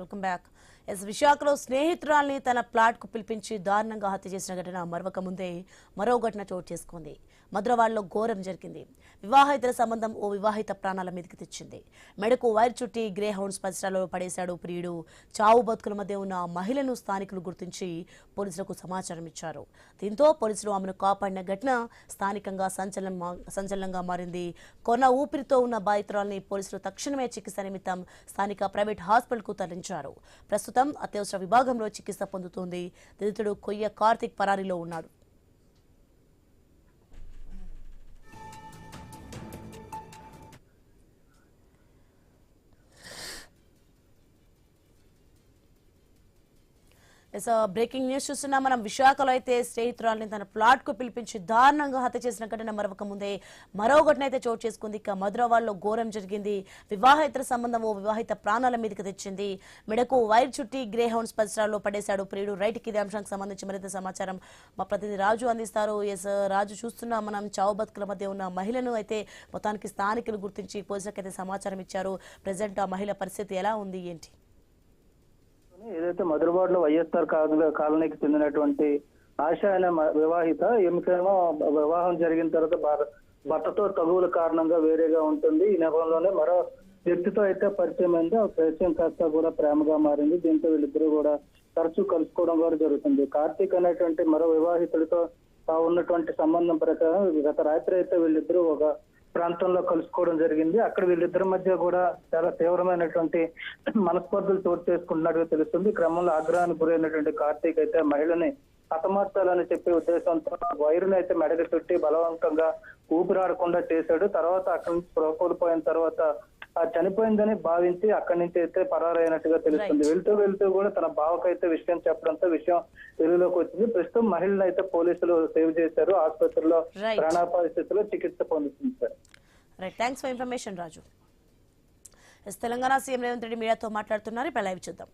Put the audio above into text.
Welcome back. విశాఖలో స్నేహితురాల్ని తన plot కు పిలిపించి దారుణంగా హత్య చేసిన ఘటన మరొక ముందే మరో ఘటన చోటు చేసుకుంది. మధురవాడలో ఘోరం జరిగింది. వివాహేతర సంబంధం ఓ వివాహిత ప్రాణాల మీదకి తెచ్చింది. మెడకు వైర్ చుట్టి గ్రే హౌండ్స్ పరిసరాల్లో పడేశాడు ప్రియుడు. చావు బతుకుల మధ్య ఉన్న మహిళను స్థానికులు గుర్తించి పోలీసులకు సమాచారం ఇచ్చారు. దీంతో పోలీసులు ఆమెను కాపాడిన ఘటన స్థానికంగా సంచలనంగా మారింది. కొన ఊపిరితో ఉన్న బాధితురాల్ని పోలీసులు తక్షణమే చికిత్స నిమిత్తం స్థానిక ప్రైవేట్ హాస్పిటల్ కు తరలించారు. ప్రస్తుతం అత్యవసర విభాగంలో చికిత్స పొందుతోంది. నిందితుడు కొయ్య కార్తిక్ పరారీలో ఉన్నాడు. బ్రేకింగ్ న్యూస్ చూస్తున్నా మనం. విశాఖలో అయితే స్నేహితురాల్ని తన ప్లాట్ కు పిలిపించి దారుణంగా హత్య చేసిన ఘటన మరొక ముందే మరో ఘటన అయితే చోటు చేసుకుంది. ఇక మధురవాడలో ఘోరం జరిగింది. వివాహేతర సంబంధం ఓ వివాహిత ప్రాణాల మీదకి తెచ్చింది. మెడకు వైర్ చుట్టి గ్రే హౌండ్స్ పరిసరాల్లో పడేశాడు ప్రియుడు. రైట్కి ఇదే అంశానికి సంబంధించి మరింత సమాచారం మా ప్రతినిధి రాజు అందిస్తారు. రాజు, చూస్తున్నా మనం చావు బతుకుల మధ్య ఉన్న మహిళను అయితే మొత్తానికి స్థానికులు గుర్తించి పోలీసులకు అయితే సమాచారం ఇచ్చారు. ప్రజెంట్ ఆ మహిళ పరిస్థితి ఎలా ఉంది, ఏంటి? ఏదైతే మధురవాడలో వైఎస్ఆర్ కాలనీకి చెందినటువంటి ఆశ అనే వివాహిత, ఈమెకేమో వివాహం జరిగిన తర్వాత భర్తతో తగువుల కారణంగా వేరేగా ఉంటుంది. ఈ నేపథ్యంలోనే మరో వ్యక్తితో అయితే పరిచయం అయింది. ఆ పరిచయం కాస్త కూడా ప్రేమగా మారింది. దీంతో వీళ్ళిద్దరూ కూడా తరచూ కలుసుకోవడం కూడా జరుగుతుంది. కార్తీక్ అనేటువంటి మరో వివాహితుడితో ఉన్నటువంటి సంబంధం ప్రకారం గత రాత్రి అయితే వీళ్ళిద్దరూ ఒక ప్రాంతంలో కలుసుకోవడం జరిగింది. అక్కడ వీళ్ళిద్దరి మధ్య కూడా చాలా తీవ్రమైనటువంటి మనస్పర్ధలు చోటు చేసుకుంటున్నట్టుగా తెలుస్తుంది. క్రమంలో ఆగ్రహానికి గురైనటువంటి కార్తీక్ అయితే మహిళని హతమార్చాలని చెప్పే ఉద్దేశంతో వైరుని అయితే మెడకి చుట్టి బలవంతంగా ఊపిరాడకుండా చేశాడు. తర్వాత అక్కడి నుంచి స్పృహ కోల్పోయిన తర్వాత చనిపోయిందని భావించి అక్కడి నుంచి అయితే పరారైనట్టుగా తెలుస్తుంది. వెళ్తూ కూడా తన బావకైతే విషయం చెప్పడంతో విషయం వెలుగులోకి వచ్చింది. ప్రస్తుతం మహిళను అయితే పోలీసులు సేవ్ చేశారు. ఆసుపత్రిలో ప్రాణాపాయ స్థితిలో చికిత్స పొందుతుంది. Thanks for information Raju. Telangana CM Revanth Reddy మీడియాతో మాట్లాడుతున్నారు. ఇప్పుడు లైవ్ చూద్దాం.